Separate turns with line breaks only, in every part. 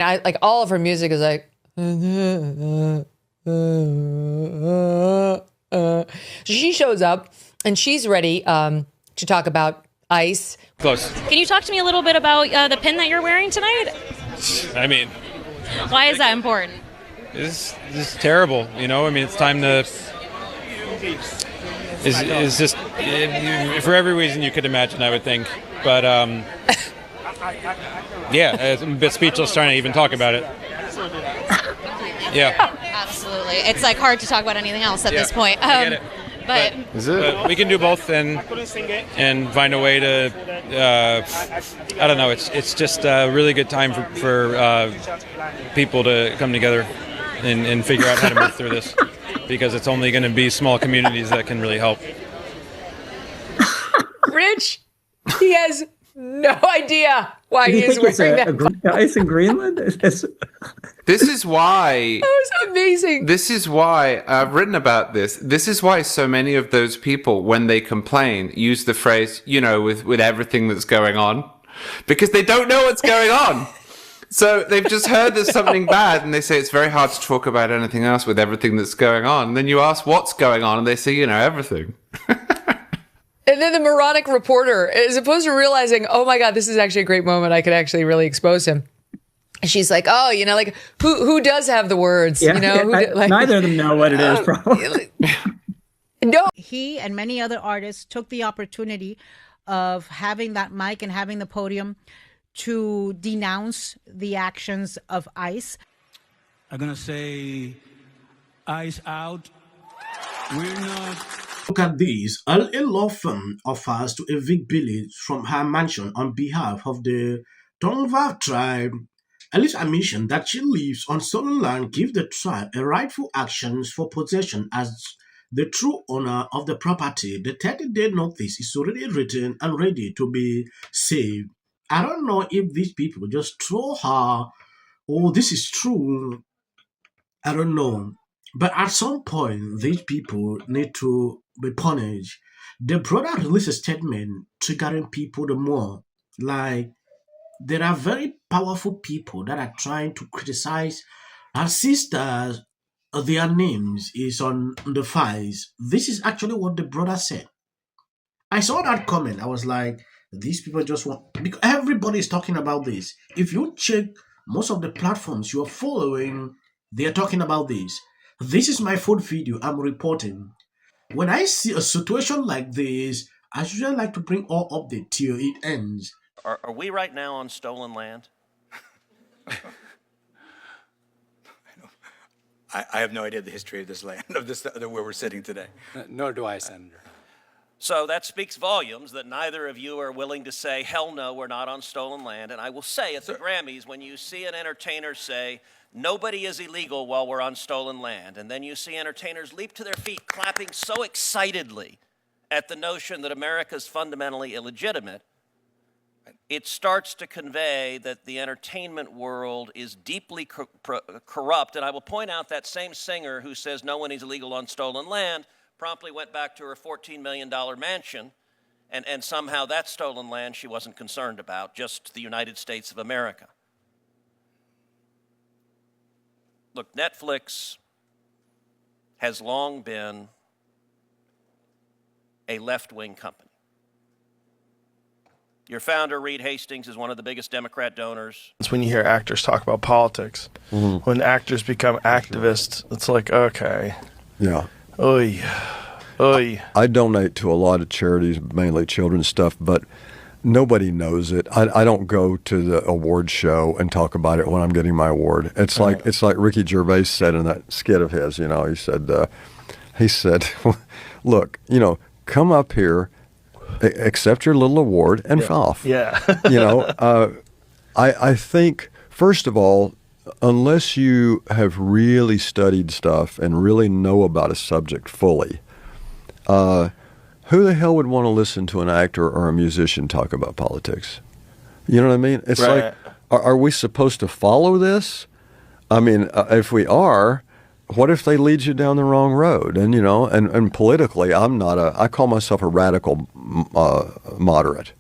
Like all of her music is like. She shows up and she's ready to talk about ICE.
Close.
Can you talk to me a little bit about the pin that you're wearing tonight?
I mean,
why is that important?
This is terrible. You know, I mean, it's time to. It's just for every reason you could imagine, I would think. But yeah, I'm a bit speechless trying to even talk about it. Yeah.
Absolutely. It's like hard to talk about anything else at this point.
I get it.
But
we can do both and find a way to. I don't know. It's just a really good time for people to come together and figure out how to move through this, because it's only going to be small communities that can really help.
Rich, he has no idea why he is wearing that.
Ice in Greenland?
This is why...
That was amazing.
This is why I've written about this. This is why so many of those people, when they complain, use the phrase, you know, with everything that's going on. Because they don't know what's going on. So they've just heard there's something bad, and they say it's very hard to talk about anything else with everything that's going on. And then you ask what's going on, and they say, you know, everything.
And then the moronic reporter, as opposed to realizing, oh my God, this is actually a great moment, I could actually really expose him. She's like, oh, you know, like, who does have the words?
Yeah,
you know,
neither of them know what it is, probably.
No.
He and many other artists took the opportunity of having that mic and having the podium to denounce the actions of ICE.
I'm going to say, ICE out. We're not...
Look at this. A law firm offers to evict Billie from her mansion on behalf of the Tongva tribe. Eilish admission that she lives on stolen land gives the tribe a rightful actions for possession as the true owner of the property. The 30-day notice is already written and ready to be saved. I don't know if these people just throw her, oh, this is true. I don't know. But at some point, these people need to be punished. The brother released a statement triggering people the more. Like, there are very powerful people that are trying to criticize our sisters. Their names is on the files. This is actually what the brother said. I saw that comment. I was like, these people just want... Because everybody is talking about this. If you check most of the platforms you are following, they are talking about this. This is my fourth video I'm reporting. When I see a situation like this, I usually like to bring all updates till it ends.
Are we right now on stolen land?
I have no idea the history of this land, of where we're sitting today.
Nor do I, Senator.
So that speaks volumes that neither of you are willing to say, hell no, we're not on stolen land. And I will say at the Grammys, when you see an entertainer say, nobody is illegal while we're on stolen land, and then you see entertainers leap to their feet clapping so excitedly at the notion that America is fundamentally illegitimate, it starts to convey that the entertainment world is deeply corrupt. And I will point out that same singer who says no one is illegal on stolen land promptly went back to her $14 million mansion, and somehow that stolen land she wasn't concerned about, just the United States of America. Look, Netflix has long been a left-wing company. Your founder, Reed Hastings, is one of the biggest Democrat donors.
It's when you hear actors talk about politics. Mm-hmm. When actors become activists, it's like, okay.
Yeah.
Oy. Oy.
I donate to a lot of charities, mainly children's stuff, but nobody knows it. I don't go to the award show and talk about it when I'm getting my award. It's like Ricky Gervais said in that skit of his. You know, he said, look, you know, come up here, accept your little award, and off.
Yeah.
You know, I think first of all, unless you have really studied stuff and really know about a subject fully, who the hell would want to listen to an actor or a musician talk about politics? You know what I mean? It's like, are we supposed to follow this? I mean, if we are, what if they lead you down the wrong road? And, you know, and politically, I call myself a radical moderate.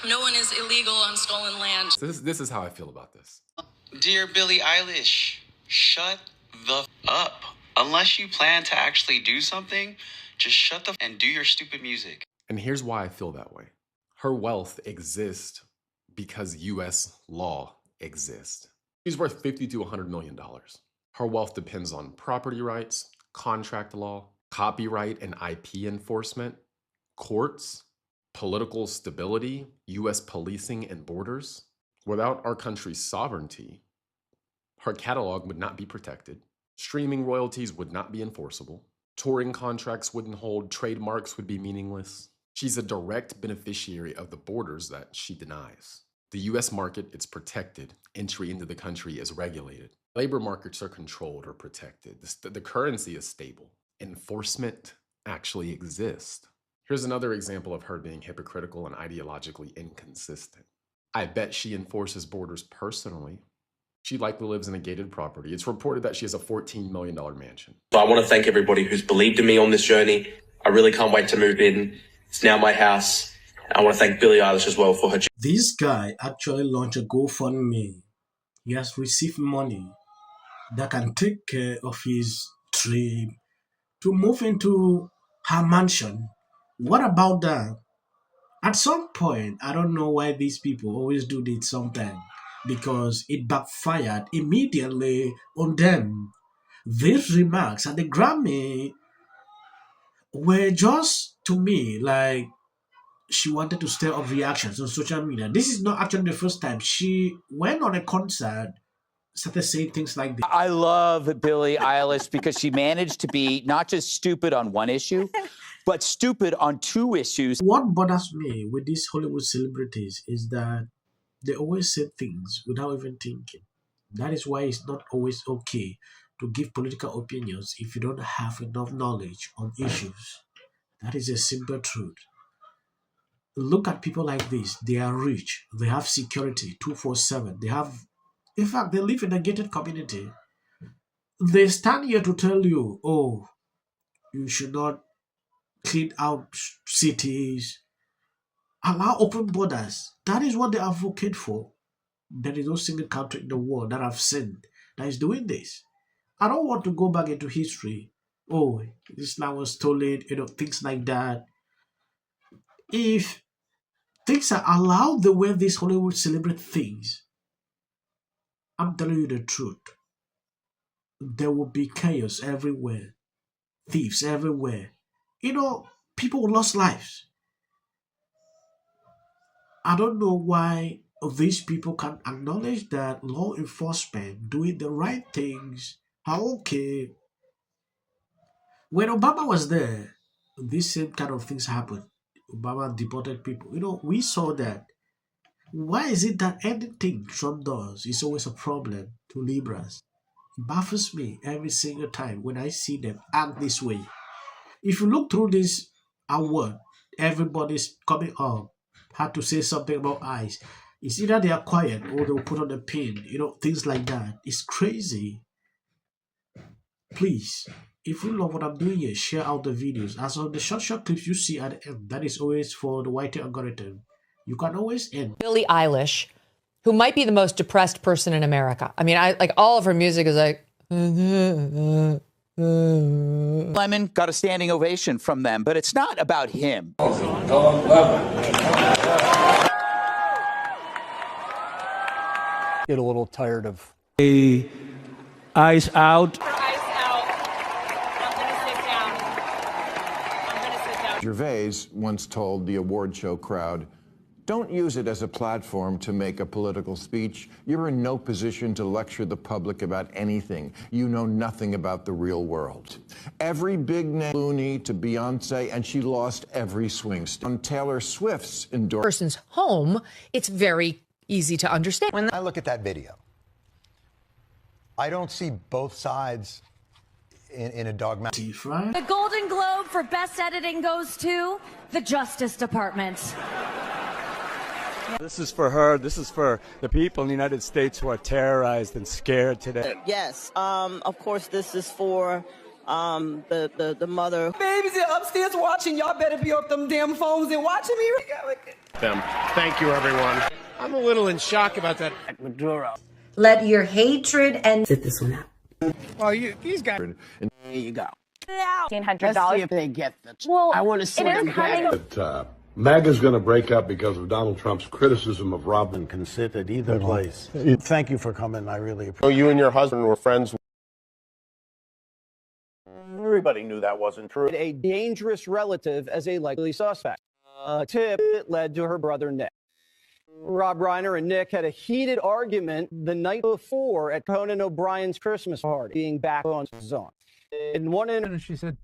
No one is illegal on stolen land.
So this is how I feel about this.
Dear Billie Eilish, shut the up. Unless you plan to actually do something, just shut the and do your stupid music.
And here's why I feel that way. Her wealth exists because U.S. law exists. She's worth $50 to $100 million. Her wealth depends on property rights, contract law, copyright and IP enforcement, courts, political stability, U.S. policing and borders. Without our country's sovereignty, her catalog would not be protected, streaming royalties would not be enforceable, touring contracts wouldn't hold, trademarks would be meaningless. She's a direct beneficiary of the borders that she denies. The U.S. market is protected. Entry into the country is regulated. Labor markets are controlled or protected. The currency is stable. Enforcement actually exists. Here's another example of her being hypocritical and ideologically inconsistent. I bet she enforces borders personally. She likely lives in a gated property. It's reported that she has a $14 million mansion.
So I want to thank everybody who's believed in me on this journey. I really can't wait to move in. It's now my house. I want to thank Billie Eilish as well for her.
This guy actually launched a GoFundMe. He has received money that can take care of his trip to move into her mansion. What about that? At some point, I don't know why these people always do this sometimes, because it backfired immediately on them. These remarks at the Grammy were just, to me, like she wanted to stir up reactions on social media. This is not actually the first time. She went on a concert, started saying things like this.
I love Billie Eilish because she managed to be not just stupid on one issue, but stupid on two issues.
What bothers me with these Hollywood celebrities is that they always say things without even thinking. That is why it's not always okay to give political opinions if you don't have enough knowledge on issues. That is a simple truth. Look at people like this. They are rich. They have security 24/7. They have, in fact, they live in a gated community. They stand here to tell you, oh, you should not clean out cities, allow open borders. That is what they advocate for. There is no single country in the world that I've seen that is doing this. I don't want to go back into history. Oh, this land was stolen, things like that. If things are allowed the way these Hollywood celebrate things, I'm telling you the truth. There will be chaos everywhere, thieves everywhere. People lost lives. I don't know why these people can acknowledge that law enforcement doing the right things are okay. When Obama was there, these same kind of things happened. Obama deported people. We saw that. Why is it that anything Trump does is always a problem to Libras? It baffles me every single time when I see them act this way. If you look through this award, everybody's coming up, had to say something about ICE. It's either they are quiet or they'll put on a pin, things like that. It's crazy. Please, if you love what I'm doing here, share out the videos. As on the short clips you see at the end, that is always for the white algorithm. You can always end.
Billie Eilish, who might be the most depressed person in America. I mean, all of her music is like.
Lemon got a standing ovation from them, but it's not about him.
Get a little tired of.
Eyes out.
Gervais once told the award show crowd, "Don't use it as a platform to make a political speech. You're in no position to lecture the public about anything. You know nothing about the real world." Every big name, Looney to Beyonce, and she lost every swing state. On Taylor Swift's endorsement.
Person's home, it's very easy to understand.
When I look at that video, I don't see both sides in a dogmatic.
The Golden Globe for Best Editing goes to the Justice Department.
This is for her. This is for the people in the United States who are terrorized and scared today.
Yes. Of course, this is for the mother.
Babies are upstairs watching. Y'all better be off them damn phones and watching me.
Thank you, everyone. I'm a little in shock about that.
Maduro.
Let your hatred and
sit this one out.
Well, these guys.
Here you go.
$1,500.
Let's see if they get the.
Well,
I want to see them get it.
MAGA's going to break up because of Donald Trump's criticism of Robin.
Can sit at either place. Thank you for coming. I really appreciate it.
You and your husband were friends.
Everybody knew that wasn't true. A dangerous relative as a likely suspect. A tip that led to her brother Nick. Rob Reiner and Nick had a heated argument the night before at Conan O'Brien's Christmas party, being back on his own. In one instance, she said,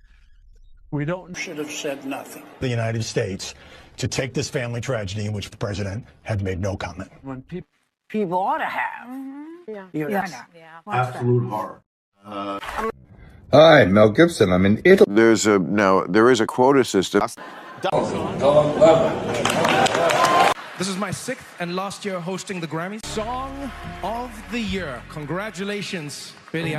We should have said nothing. The United States to take this family tragedy in which the president had made no comment.
When people ought to have.
Yeah.
Absolute horror.
Hi, Mel Gibson. I'm in Italy.
There is a quota system.
This is my 6th and last year hosting the Grammy. Song of the Year. Congratulations, Billie Eilish.